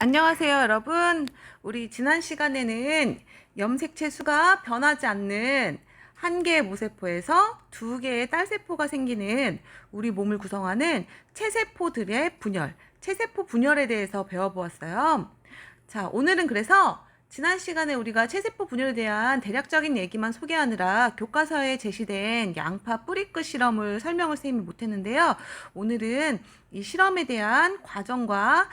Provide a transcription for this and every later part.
안녕하세요, 여러분. 우리 지난 시간에는 염색체 수가 변하지 않는 한 개의 모세포에서 두 개의 딸세포가 생기는 우리 몸을 구성하는 체세포들의 분열, 체세포 분열에 대해서 배워보았어요. 자, 오늘은 그래서 지난 시간에 우리가 체세포 분열에 대한 대략적인 얘기만 소개하느라 교과서에 제시된 양파 뿌리끝 실험을 설명을 선생님이 못했는데요. 오늘은 이 실험에 대한 과정과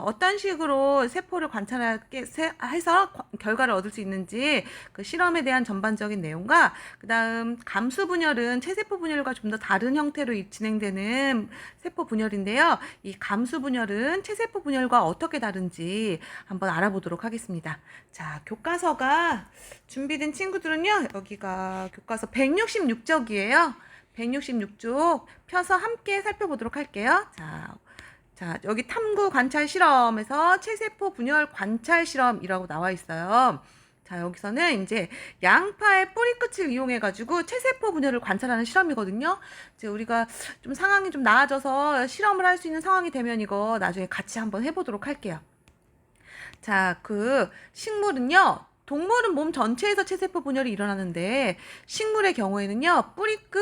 어떤 식으로 세포를 관찰해서 결과를 얻을 수 있는지 그 실험에 대한 전반적인 내용과 그 다음 감수 분열은 체세포 분열과 좀 더 다른 형태로 진행되는 세포 분열인데요. 이 감수 분열은 체세포 분열과 어떻게 다른지 한번 알아보도록 하겠습니다. 자, 교과서가 준비된 친구들은요, 여기가 교과서 166쪽이에요. 166쪽 펴서 함께 살펴보도록 할게요. 자, 여기 탐구 관찰 실험에서 체세포 분열 관찰 실험이라고 나와 있어요. 자, 여기서는 이제 양파의 뿌리끝을 이용해가지고 체세포 분열을 관찰하는 실험이거든요. 이제 우리가 좀 상황이 좀 나아져서 실험을 할 수 있는 상황이 되면 이거 나중에 같이 한번 해보도록 할게요. 자, 그 식물은요, 동물은 몸 전체에서 체세포 분열이 일어나는데 식물의 경우에는요, 뿌리끝,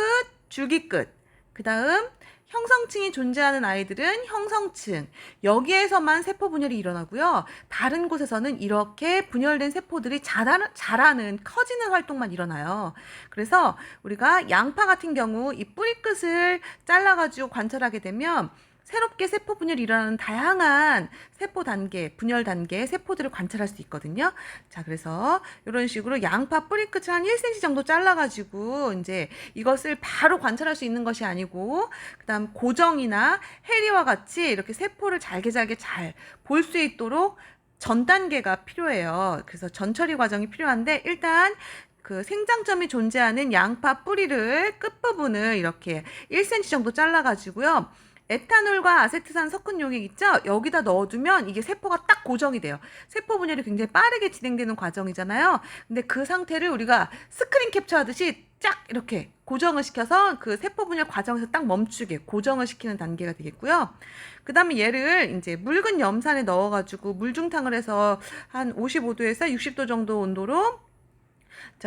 줄기끝, 그 다음 형성층이 존재하는 아이들은 형성층, 여기에서만 세포 분열이 일어나고요. 다른 곳에서는 이렇게 분열된 세포들이 자라는 커지는 활동만 일어나요. 그래서 우리가 양파 같은 경우 이 뿌리끝을 잘라가지고 관찰하게 되면 새롭게 세포 분열이 일어나는 다양한 세포 단계, 분열 단계의 세포들을 관찰할 수 있거든요. 자, 그래서 이런 식으로 양파 뿌리끝을 한 1cm 정도 잘라가지고 이제 이것을 바로 관찰할 수 있는 것이 아니고, 그 다음 고정이나 해리와 같이 이렇게 세포를 잘게 잘 볼 수 있도록 전 단계가 필요해요. 그래서 전처리 과정이 필요한데, 일단 그 생장점이 존재하는 양파 뿌리를 끝부분을 이렇게 1cm 정도 잘라가지고요. 에탄올과 아세트산 섞은 용액 있죠? 여기다 넣어두면 이게 세포가 딱 고정이 돼요. 세포 분열이 굉장히 빠르게 진행되는 과정이잖아요. 근데 그 상태를 우리가 스크린 캡처 하듯이 쫙 이렇게 고정을 시켜서 그 세포 분열 과정에서 딱 멈추게 고정을 시키는 단계가 되겠고요. 그 다음에 얘를 이제 묽은 염산에 넣어가지고 물중탕을 해서 한 55도에서 60도 정도 온도로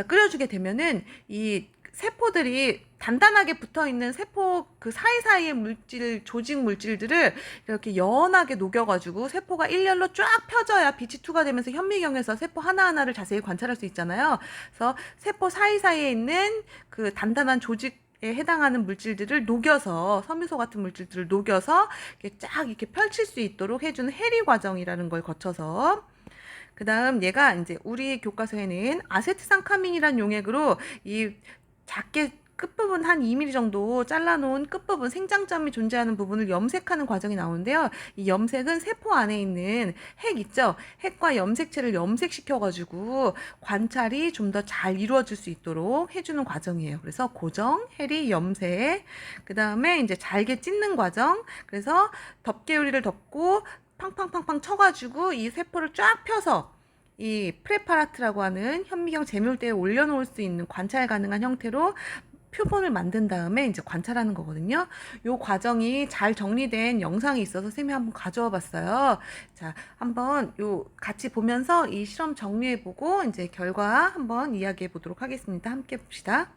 끓여주게 되면은 이 세포들이 단단하게 붙어있는 세포 그 사이사이의 조직 물질들을 이렇게 연하게 녹여가지고 세포가 일렬로 쫙 펴져야 빛이 투과되면서 현미경에서 세포 하나하나를 자세히 관찰할 수 있잖아요. 그래서 세포 사이사이에 있는 그 단단한 조직 에 해당하는 물질들을 녹여서 섬유소 같은 물질들을 녹여서 이렇게 펼칠 수 있도록 해주는 해리 과정이라는 걸 거쳐서 그 다음 얘가 이제 우리 교과서에는 아세트산 카민이라는 용액으로 이 작게 끝부분 한 2mm 정도 잘라놓은 끝부분 생장점이 존재하는 부분을 염색하는 과정이 나오는데요. 이 염색은 세포 안에 있는 핵 있죠? 핵과 염색체를 염색시켜가지고 관찰이 좀 더 잘 이루어질 수 있도록 해주는 과정이에요. 그래서 고정, 해리, 염색, 그 다음에 이제 잘게 찢는 과정. 그래서 덮개유리를 덮고 팡팡팡팡 쳐가지고 이 세포를 쫙 펴서 이 프레파라트라고 하는 현미경 제물대에 올려놓을 수 있는 관찰 가능한 형태로 표본을 만든 다음에 이제 관찰하는 거거든요. 요 과정이 잘 정리된 영상이 있어서 쌤이 한번 가져와 봤어요. 자, 한번 요 같이 보면서 이 실험 정리해보고 이제 결과 한번 이야기해 보도록 하겠습니다. 함께 봅시다.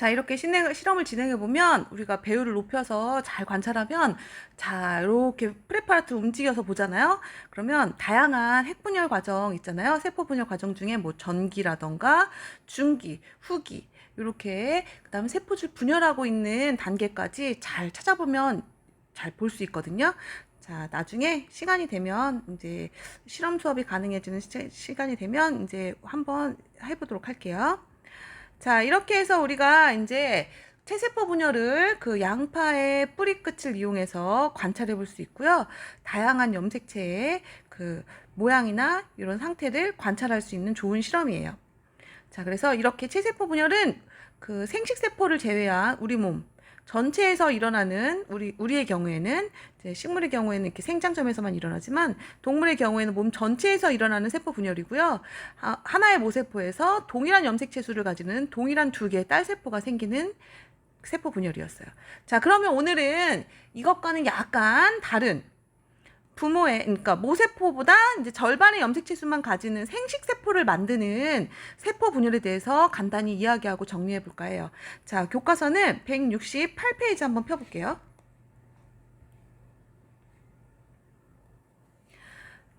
자, 이렇게 실험을 진행해 보면 우리가 배율을 높여서 잘 관찰하면 자, 이렇게 프레파라트를 움직여서 보잖아요. 그러면 다양한 핵분열 과정 있잖아요. 세포 분열 과정 중에 뭐 전기라던가 중기, 후기 이렇게 그다음에 세포줄 분열하고 있는 단계까지 잘 찾아보면 잘 볼 수 있거든요. 자, 나중에 시간이 되면 이제 실험 수업이 가능해지는 시간이 되면 이제 한번 해보도록 할게요. 자, 이렇게 해서 우리가 이제 체세포 분열을 그 양파의 뿌리 끝을 이용해서 관찰해 볼 수 있고요. 다양한 염색체의 그 모양이나 이런 상태를 관찰할 수 있는 좋은 실험이에요. 자, 그래서 이렇게 체세포 분열은 그 생식세포를 제외한 우리 몸 전체에서 일어나는 우리의 경우에는 이제 식물의 경우에는 이렇게 생장점에서만 일어나지만 동물의 경우에는 몸 전체에서 일어나는 세포 분열이고요. 하나의 모세포에서 동일한 염색체 수를 가지는 동일한 두 개의 딸 세포가 생기는 세포 분열이었어요. 자, 그러면 오늘은 이것과는 약간 다른 그러니까 모세포보다 이제 절반의 염색체 수만 가지는 생식세포를 만드는 세포 분열에 대해서 간단히 이야기하고 정리해 볼까 해요. 자, 교과서는 168페이지 한번 펴볼게요.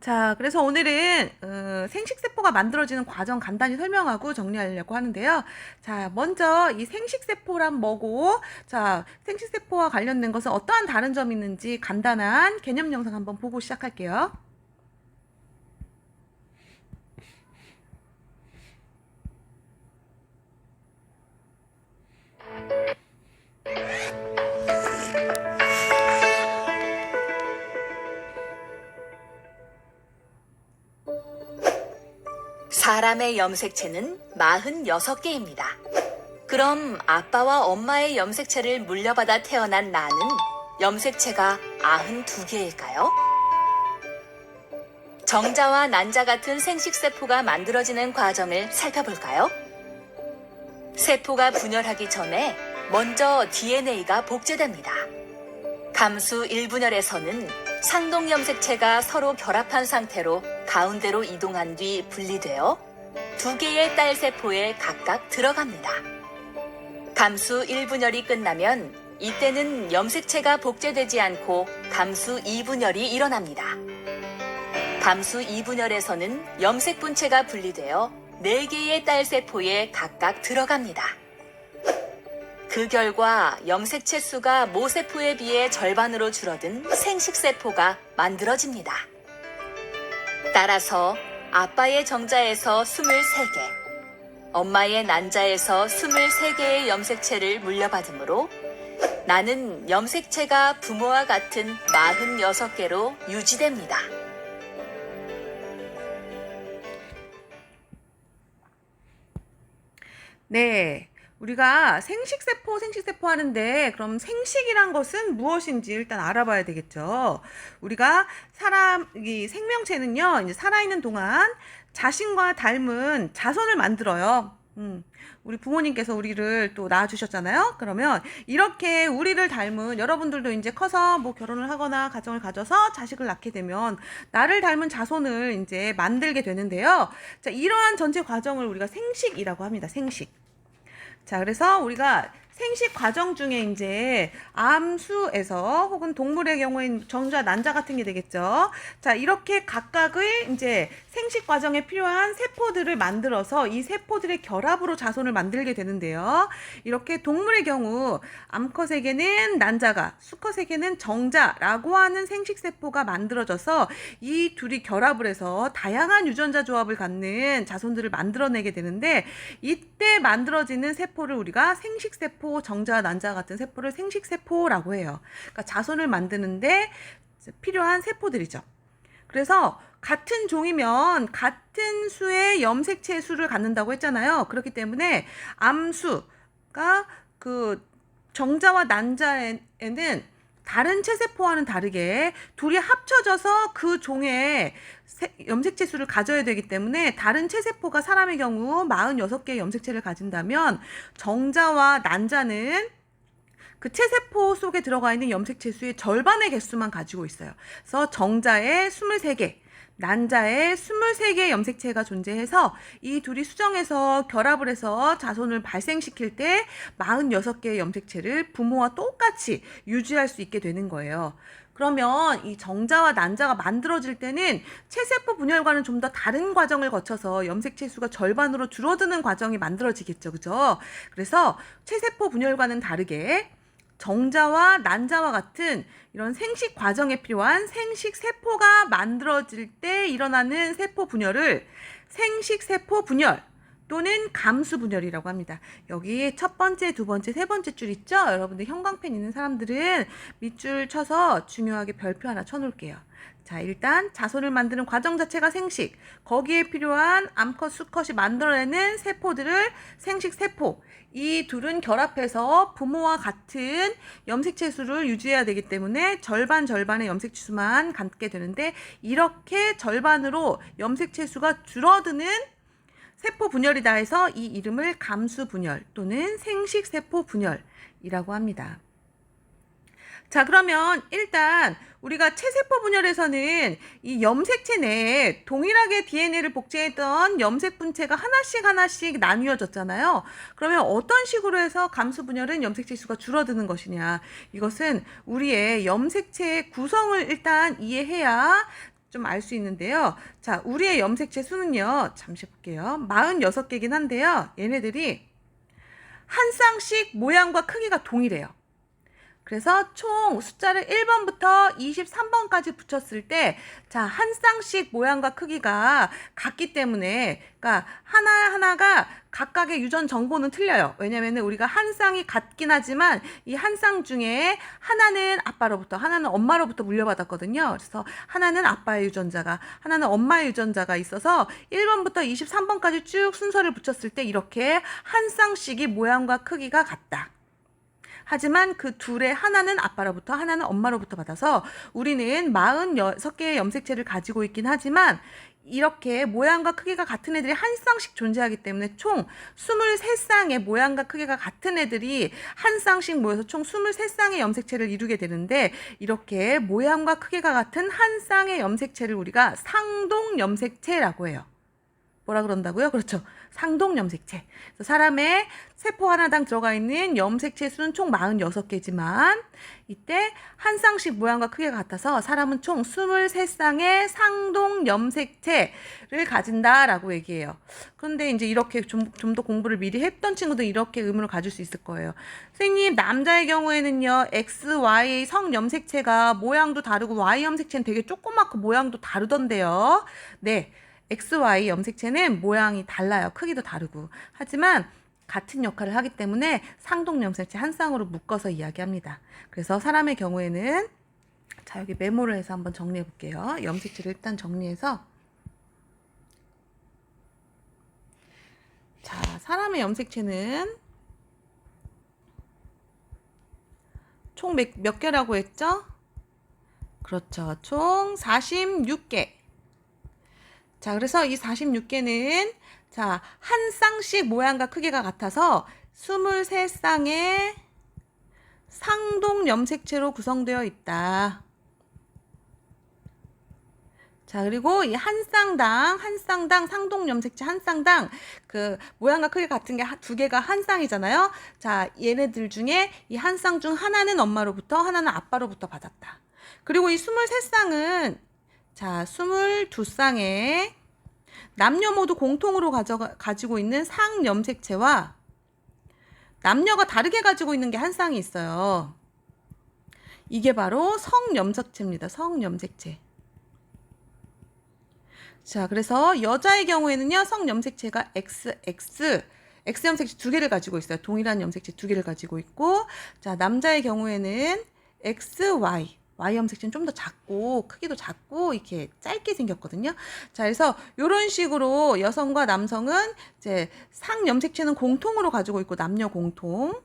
자, 그래서 오늘은 생식세포가 만들어지는 과정 간단히 설명하고 정리하려고 하는데요. 자, 먼저 이 생식세포란 뭐고, 자, 생식세포와 관련된 것은 어떠한 다른 점이 있는지 간단한 개념 영상 한번 보고 시작할게요. 사람의 염색체는 46개입니다. 그럼 아빠와 엄마의 염색체를 물려받아 태어난 나는 염색체가 92개일까요? 정자와 난자 같은 생식세포가 만들어지는 과정을 살펴볼까요? 세포가 분열하기 전에 먼저 DNA가 복제됩니다. 감수 1분열에서는 상동 염색체가 서로 결합한 상태로 가운데로 이동한 뒤 분리되어 두 개의 딸 세포에 각각 들어갑니다. 감수 1분열이 끝나면 이때는 염색체가 복제되지 않고 감수 2분열이 일어납니다. 감수 2분열에서는 염색 분체가 분리되어 4개의 딸 세포에 각각 들어갑니다. 그 결과 염색체 수가 모세포에 비해 절반으로 줄어든 생식세포가 만들어집니다. 따라서 아빠의 정자에서 23개, 엄마의 난자에서 23개의 염색체를 물려받으므로 나는 염색체가 부모와 같은 46개로 유지됩니다. 네. 우리가 생식세포 하는데 그럼 생식이란 것은 무엇인지 일단 알아봐야 되겠죠. 우리가 이 생명체는요, 이제 살아있는 동안 자신과 닮은 자손을 만들어요. 우리 부모님께서 우리를 또 낳아주셨잖아요. 그러면 이렇게 우리를 닮은 여러분들도 이제 커서 뭐 결혼을 하거나 가정을 가져서 자식을 낳게 되면 나를 닮은 자손을 이제 만들게 되는데요. 자, 이러한 전체 과정을 우리가 생식이라고 합니다. 생식. 자, 그래서 우리가 생식 과정 중에 이제 암수에서 혹은 동물의 경우엔 정자, 난자 같은 게 되겠죠. 자, 이렇게 각각의 이제 생식 과정에 필요한 세포들을 만들어서 이 세포들의 결합으로 자손을 만들게 되는데요. 이렇게 동물의 경우 암컷에게는 난자가, 수컷에게는 정자라고 하는 생식세포가 만들어져서 이 둘이 결합을 해서 다양한 유전자 조합을 갖는 자손들을 만들어내게 되는데 이때 만들어지는 세포를 우리가 생식세포, 정자, 난자 같은 세포를 생식세포라고 해요. 그러니까 자손을 만드는데 필요한 세포들이죠. 그래서 같은 종이면 같은 수의 염색체 수를 갖는다고 했잖아요. 그렇기 때문에 암수가 그 정자와 난자에는 다른 체세포와는 다르게 둘이 합쳐져서 그 종의 염색체 수를 가져야 되기 때문에 다른 체세포가 사람의 경우 46개의 염색체를 가진다면 정자와 난자는 그 체세포 속에 들어가 있는 염색체 수의 절반의 개수만 가지고 있어요. 그래서 정자에 23개, 난자에 23개의 염색체가 존재해서 이 둘이 수정해서 결합을 해서 자손을 발생시킬 때 46개의 염색체를 부모와 똑같이 유지할 수 있게 되는 거예요. 그러면 이 정자와 난자가 만들어질 때는 체세포 분열과는 좀 더 다른 과정을 거쳐서 염색체 수가 절반으로 줄어드는 과정이 만들어지겠죠. 그죠? 그래서 체세포 분열과는 다르게 정자와 난자와 같은 이런 생식 과정에 필요한 생식 세포가 만들어질 때 일어나는 세포 분열을 생식 세포 분열 또는 감수 분열이라고 합니다. 여기 첫 번째, 두 번째, 세 번째 줄 있죠? 여러분들 형광펜 있는 사람들은 밑줄 쳐서 중요하게 별표 하나 쳐놓을게요. 자, 일단 자손을 만드는 과정 자체가 생식, 거기에 필요한 암컷, 수컷이 만들어내는 세포들을 생식 세포, 이 둘은 결합해서 부모와 같은 염색체 수를 유지해야 되기 때문에 절반의 염색체 수만 갖게 되는데, 이렇게 절반으로 염색체 수가 줄어드는 세포 분열이다 해서 이 이름을 감수 분열 또는 생식 세포 분열이라고 합니다. 자, 그러면 일단 우리가 체세포 분열에서는 이 염색체 내에 동일하게 DNA를 복제했던 염색 분체가 하나씩 나뉘어졌잖아요. 그러면 어떤 식으로 해서 감수 분열은 염색체 수가 줄어드는 것이냐? 이것은 우리의 염색체의 구성을 일단 이해해야 좀 알 수 있는데요. 자, 우리의 염색체 수는요, 잠시 볼게요. 46개긴 한데요. 얘네들이 한 쌍씩 모양과 크기가 동일해요. 그래서 총 숫자를 1번부터 23번까지 붙였을 때, 자, 한 쌍씩 모양과 크기가 같기 때문에, 그러니까 하나하나가 각각의 유전 정보는 틀려요. 왜냐면 우리가 한 쌍이 같긴 하지만 이 한 쌍 중에 하나는 아빠로부터, 하나는 엄마로부터 물려받았거든요. 그래서 하나는 아빠의 유전자가, 하나는 엄마의 유전자가 있어서 1번부터 23번까지 쭉 순서를 붙였을 때 이렇게 한 쌍씩이 모양과 크기가 같다. 하지만 그 둘의 하나는 아빠로부터, 하나는 엄마로부터 받아서 우리는 46개의 염색체를 가지고 있긴 하지만 이렇게 모양과 크기가 같은 애들이 한 쌍씩 존재하기 때문에 총 23쌍의 모양과 크기가 같은 애들이 한 쌍씩 모여서 총 23쌍의 염색체를 이루게 되는데, 이렇게 모양과 크기가 같은 한 쌍의 염색체를 우리가 상동 염색체라고 해요. 뭐라 그런다고요? 그렇죠. 상동 염색체. 그래서 사람의 세포 하나당 들어가 있는 염색체 수는 총 46개지만 이때 한 쌍씩 모양과 크기가 같아서 사람은 총 23쌍의 상동 염색체를 가진다라고 얘기해요. 그런데 이제 이렇게 좀 더 공부를 미리 했던 친구들 이렇게 의문을 가질 수 있을 거예요. 선생님, 남자의 경우에는요, X, Y 성 염색체가 모양도 다르고 Y 염색체는 되게 조그맣고 모양도 다르던데요. 네. XY 염색체는 모양이 달라요. 크기도 다르고. 하지만 같은 역할을 하기 때문에 상동 염색체 한 쌍으로 묶어서 이야기합니다. 그래서 사람의 경우에는, 자, 여기 메모를 해서 한번 정리해 볼게요. 염색체를 일단 정리해서, 자, 사람의 염색체는 총 몇 개라고 했죠? 그렇죠. 총 46개. 자, 그래서 이 46개는, 자, 한 쌍씩 모양과 크기가 같아서 23쌍의 상동 염색체로 구성되어 있다. 자, 그리고 이 한 쌍당 상동 염색체 한 쌍당 그 모양과 크기가 같은 게 두 개가 한 쌍이잖아요. 자, 얘네들 중에 이 한 쌍 중 하나는 엄마로부터, 하나는 아빠로부터 받았다. 그리고 이 23쌍은, 자, 22쌍의 남녀 모두 공통으로 가지고 있는 상염색체와 남녀가 다르게 가지고 있는 게 한 쌍이 있어요. 이게 바로 성염색체입니다. 성염색체. 자, 그래서 여자의 경우에는요, 성염색체가 X 염색체 두 개를 가지고 있어요. 동일한 염색체 두 개를 가지고 있고, 자, 남자의 경우에는 Y 염색체는 좀 더 작고 크기도 작고 이렇게 짧게 생겼거든요. 자, 그래서 이런 식으로 여성과 남성은 이제 상염색체는 공통으로 가지고 있고 남녀 공통.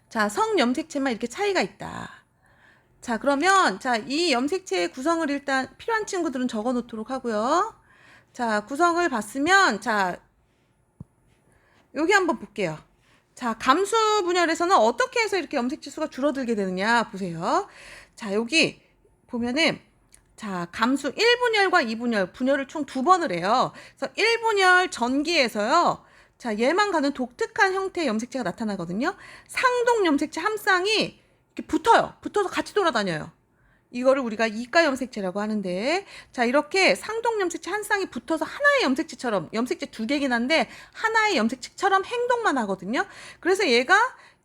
자, 성염색체만 이렇게 차이가 있다. 자, 그러면 자, 이 염색체의 구성을 일단 필요한 친구들은 적어 놓도록 하고요. 자, 구성을 봤으면, 자, 여기 한번 볼게요. 자, 감수 분열에서는 어떻게 해서 이렇게 염색체 수가 줄어들게 되느냐 보세요. 자, 여기 보면은 자, 감수 1분열과 2분열, 분열을 총 2번을 해요. 그래서 1분열 전기에서요. 자, 얘만 가는 독특한 형태의 염색체가 나타나거든요. 상동 염색체 한 쌍이 이렇게 붙어요. 붙어서 같이 돌아다녀요. 이거를 우리가 이가 염색체라고 하는데, 자, 이렇게 상동 염색체 한 쌍이 붙어서 하나의 염색체처럼, 염색체 2개긴 한데 하나의 염색체처럼 행동만 하거든요. 그래서 얘가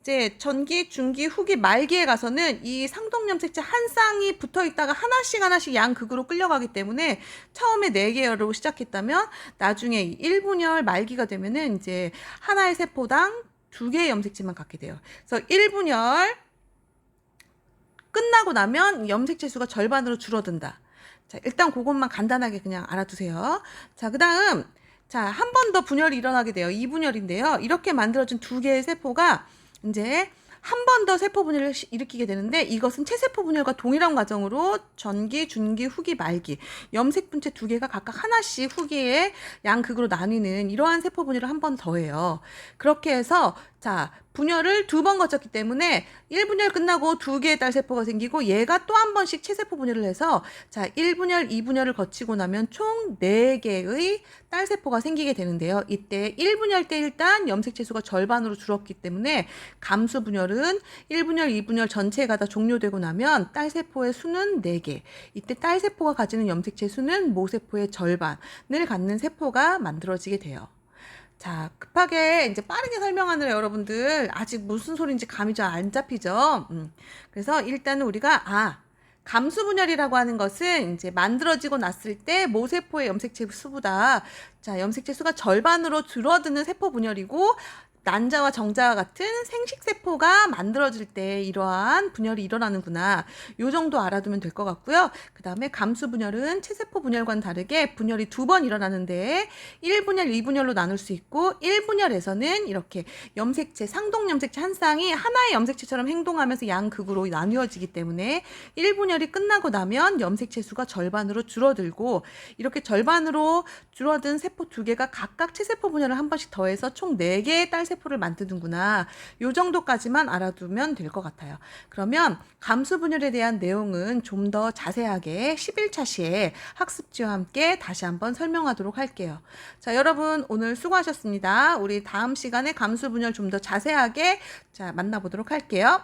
이제 전기, 중기, 후기, 말기에 가서는 이 상동 염색체 한 쌍이 붙어 있다가 하나씩 양극으로 끌려가기 때문에 처음에 4개열로 시작했다면 나중에 1분열 말기가 되면은 이제 하나의 세포당 2개의 염색체만 갖게 돼요. 그래서 1분열 끝나고 나면 염색체 수가 절반으로 줄어든다. 자, 일단 그것만 간단하게 그냥 알아두세요. 자, 그 다음, 자, 한 번 더 분열이 일어나게 돼요. 2분열인데요. 이렇게 만들어진 2개의 세포가 이제 한 번 더 세포 분열을 일으키게 되는데 이것은 체세포 분열과 동일한 과정으로 전기, 중기, 후기, 말기, 염색 분체 2개가 각각 하나씩 후기에 양극으로 나뉘는 이러한 세포 분열을 한 번 더 해요. 그렇게 해서 자, 분열을 2번 거쳤기 때문에 1분열 끝나고 2개의 딸세포가 생기고 얘가 또 한 번씩 체세포 분열을 해서 자, 1분열, 2분열을 거치고 나면 총 4개의 딸세포가 생기게 되는데요. 이때 1분열 때 일단 염색체 수가 절반으로 줄었기 때문에 감수 분열은 1분열, 2분열 전체가 다 종료되고 나면 딸세포의 수는 4개. 이때 딸세포가 가지는 염색체 수는 모세포의 절반을 갖는 세포가 만들어지게 돼요. 자, 급하게 이제 빠르게 설명하느라 여러분들 아직 무슨 소리인지 감이 잘 안 잡히죠? 그래서 일단은 우리가 감수 분열이라고 하는 것은 이제 만들어지고 났을 때 모세포의 염색체 수보다 자, 염색체 수가 절반으로 줄어드는 세포 분열이고 난자와 정자와 같은 생식세포가 만들어질 때 이러한 분열이 일어나는구나. 요 정도 알아두면 될 것 같고요. 그 다음에 감수분열은 체세포 분열과는 다르게 분열이 2번 일어나는데 1분열, 2분열로 나눌 수 있고 1분열에서는 이렇게 염색체, 상동 염색체 한 쌍이 하나의 염색체처럼 행동하면서 양극으로 나뉘어지기 때문에 1분열이 끝나고 나면 염색체 수가 절반으로 줄어들고 이렇게 절반으로 줄어든 세포 2개가 각각 체세포 분열을 한 번씩 더해서 총 4개의 딸세포 세포를 만드는구나. 요 정도까지만 알아두면 될 것 같아요. 그러면 감수 분열에 대한 내용은 좀 더 자세하게 11차 시에 학습지와 함께 다시 한번 설명하도록 할게요. 자, 여러분 오늘 수고하셨습니다. 우리 다음 시간에 감수 분열 좀 더 자세하게 자, 만나보도록 할게요.